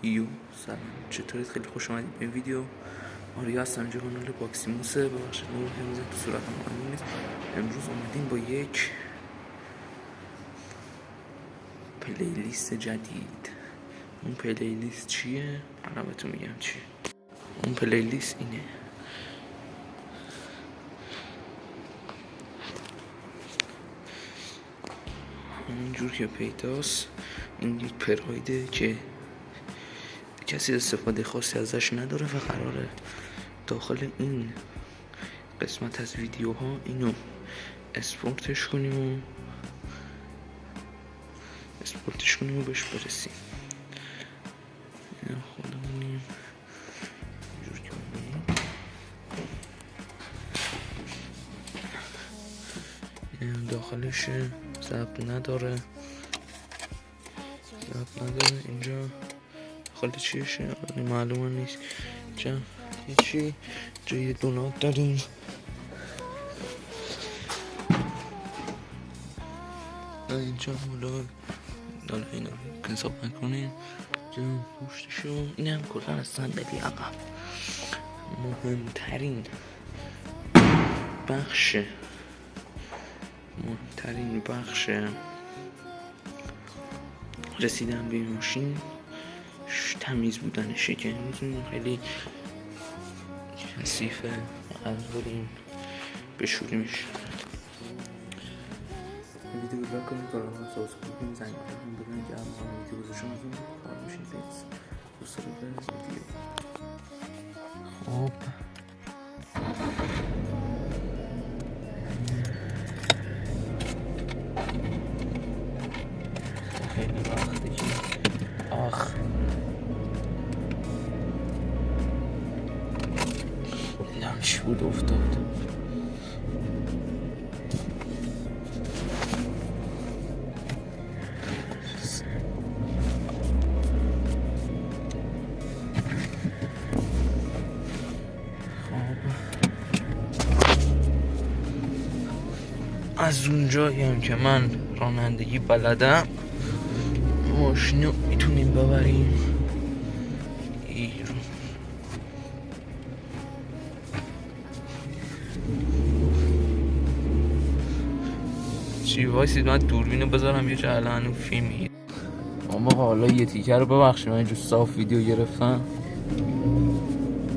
سلام، چطورید؟ خیلی خوش آمدید به این ویدیو. آریا هستم، اینجا کانال باکسیموسه. ببخشید نور همیزه تو صورتم معلوم نیست. امروز اومدیم با یک پلیلیست جدید. اون پلیلیست چیه؟ الان بهتون میگم چیه. اون پلیلیست اینه. اینجور که پیداست، این یک پرایده که کسی استفاده خاصی ازش نداره و قراره داخل این قسمت از ویدیوها اینو اسپورتش کنیم و بهش برسیم. اینا خودمونیم اینجور که این داخلش ضبط نداره. اینجا داخل چیشه معلومه نیست. اینجا هیچی. اینجا یه دونات داریم. اینجا حالا اینا رو حساب نکنیم. اینجا پوشتشو این هم کلن از صندلی عقب. مهمترین بخش رسیدن به این ماشین تمیز بودنشه که میتونیم خیلی کثیفه قرار داریم بشوریمش. ویدیو رو لایک کنید، کانال رو سابسکرایب کنید، زنگ بزنید که اول ویدیو گذاشتم ازون خبر بشید. دوست دارید ویدیو. خب خیلی وقتی که لمش بود افتاد. از اونجایی هم که من رانندگی بلدم ماشینو میتونیم ببریم ایران. چی وایسید من دوربینو بذارم یه جا الان فیلمی. اما حالا یه تیکه رو ببخشید من اینجور صاف ویدیو گرفتم.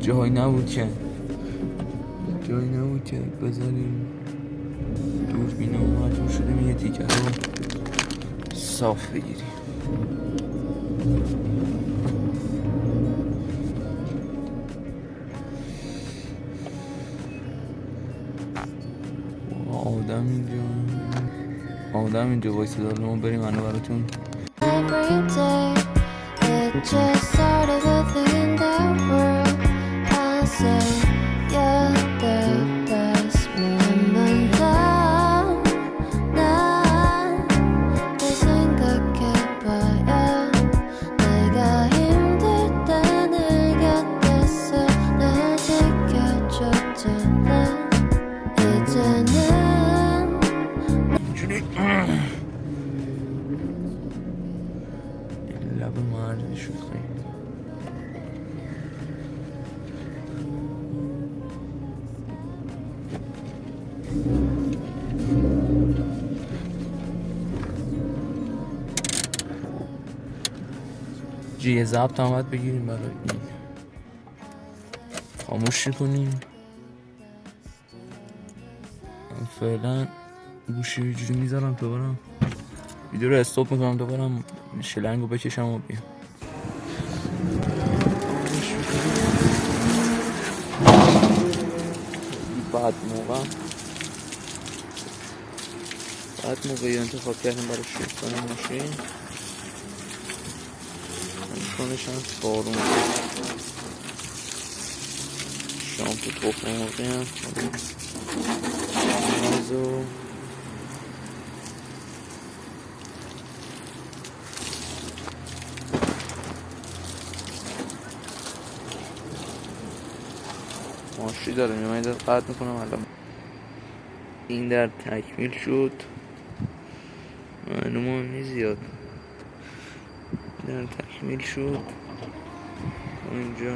جایی نبود که بذاریم دوربینو. مجبور شدیم یه تیکه رو صاف بگیریم. آدم اینجا وایسه داره. ما بریم منو براتون لب مردی شد. خیلی یه ضبط هم باید بگیریم برای این. خاموش کنیم. فعلا گوشی یه جوری میذارم تا برم ویدیو رو استوب میکنم، دوباره شلنگو بکشم و بیام. بعد موقعی انتخاب کردیم برای شستن ماشین. امکانش هم بارون شامپو تخم مرغی هم نیازو ماشی داره میمونید قطع میکنم. الان این در تکمیل شد. معلومه نیست زیاد در تکمیل شد. اینجا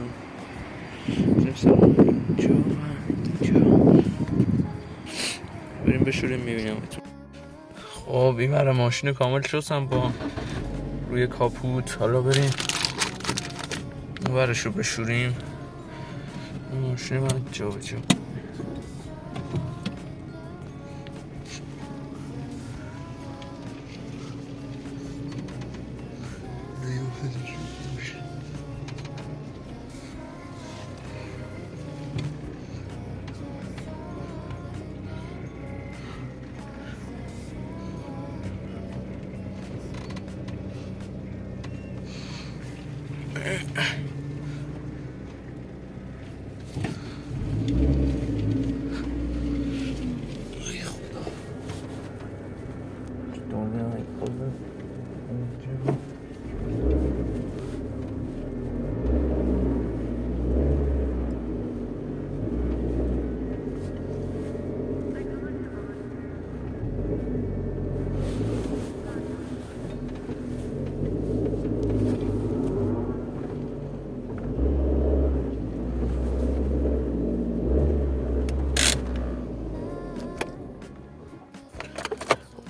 بریم بشوریم میبینم اتون. خب این برای ماشین کامل شستم با روی کاپوت. حالا بریم اون برش رو بشوریم. ماشین من جا به جا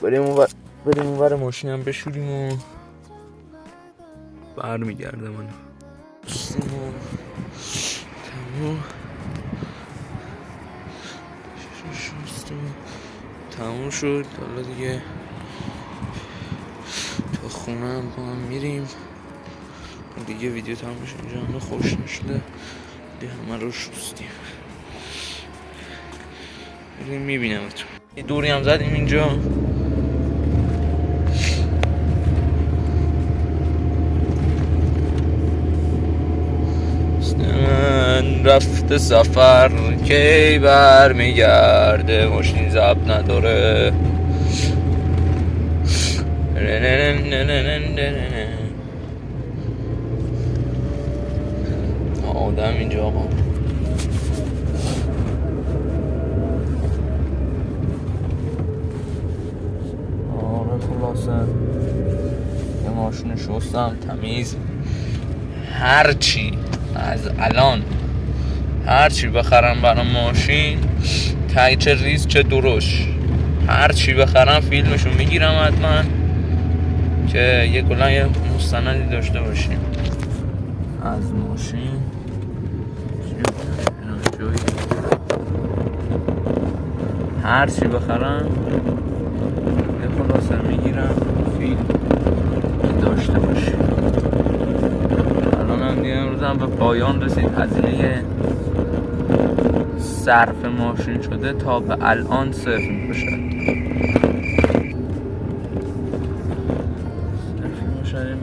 بریم اون ور ماشینم بشوریم و برمیگرده من تموم شد. حالا دیگه تا خونه هم با هم میریم دیگه. ویدیو تموم میشه. اینجا همه خوش نشده دیگه، همه رو شستیم. بریم میبینم اتون. دوری هم زدیم اینجا. رفته سفر کی برمیگرده، ماشین ضبط نداره. آدم اینجا آقا آره خلاصه یه ماشین شستم تمیز. هرچی از الان هرچی بخرم برای ماشین، تایی چه ریز چه درش، هرچی بخرم فیلمشو میگیرم حتما که یه کلا یه مستندی داشته باشیم از ماشین. هرچی بخرم یه خلاصه میگیرم فیلم داشته باشیم. الان هم دیگه امروز هم به پایان رسید. هزینه صرف ماشین شده تا به الان صفر میشه.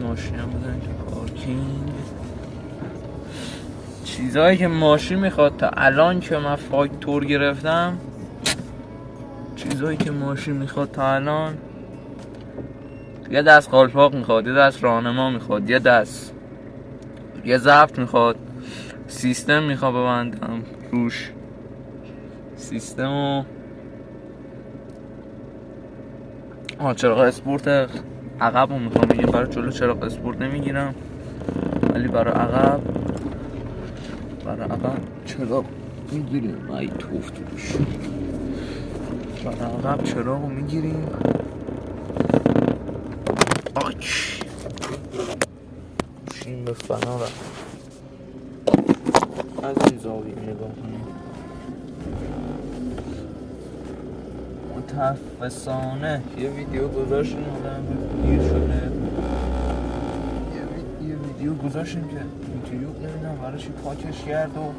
ماشین هم بودن که پارکینگ، چیزهایی که ماشین میخواد تا الان که من فاکتور گرفتم، چیزهایی که ماشین میخواد تا الان، یه دست قالپاق میخواد، یه دست راهنما میخواد، یه دست یه ضبط میخواد، سیستم میخواد ببندم روش، سیستم و چراغ اسپورت عقب رو میخوام بگیم. برای جلو چراغ اسپورت نمیگیرم ولی برای عقب چراغ میگیریم. ای توفت روش. برای عقب چراغ رو میگیریم. آک شیم به فنا رفت. از این زاویه نگاه کنیم. متنفسانه یه ویدیو گذاشتیم آدم دیر شده. یه ویدیو گذاشتیم که یوتیوب نمیدونم براش پاکش کرد و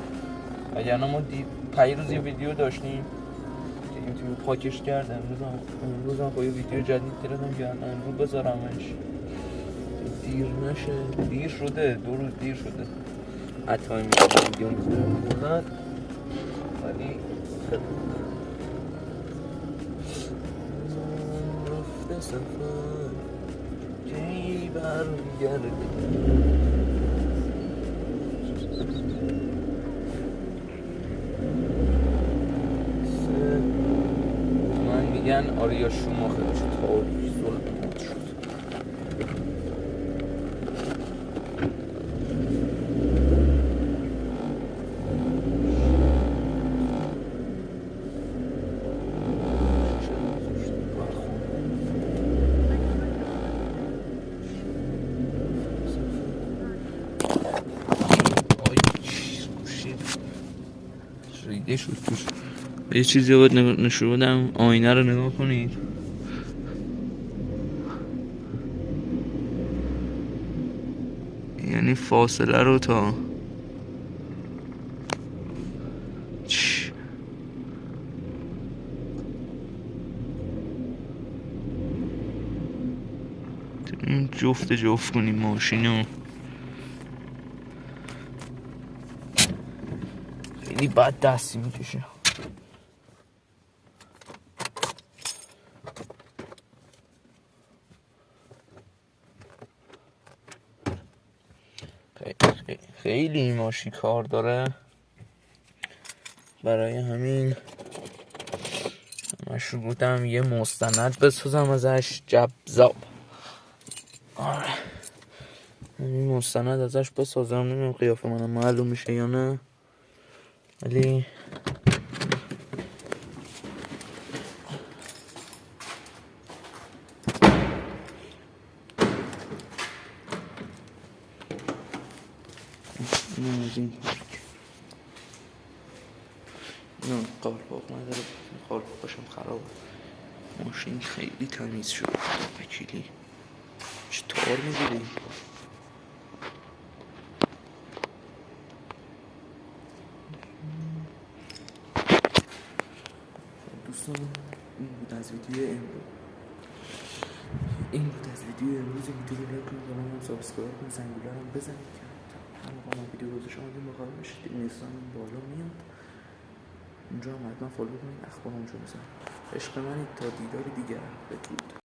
وگرنه ما پیروز یه ویدیو داشتیم که یوتیوب پاکش کرد. امروز هم با یه ویدیو جدید گرفتم که امروز بذارمش دیر نشه. دیر شده، 2 روز دیر شده. حتی این ویدیو میزنم ولی رفته سفر کی برگرده. من میگن آریا شوماخر چطور ظلمت شد. ریده شد توش. یه چیزی باید نشون بدم، آینه رو نگاه کنید. یعنی فاصله رو تا این جفت کنیم ماشینو. خیلی بد دستی میکشه. خیلی این ماشین کار داره، برای همین مشروع بودم یه مستند بسازم ازش جبزاب. آره این مستند ازش بسازم، نمیم قیافه منم معلوم میشه یا نه، ولی اینم از این نه قالباق نداره، قالباقشم خراب. ماشین خیلی تمیز شد وکیلی. چه تار میگیری؟ دوستان این بود از ویدیو امروز. ویدیو رو لایک کنید، هم سابسکرایب کنید، زنگوله رو بزنید که هر موقع من ویدیو گذاشتم آمدین مخابر بشید. اینستان بالا میاد، اونجا هم حتما فالو کنید، اخبار اونجا بزنید. عشق منید، تا دیدار دیگر بدرود.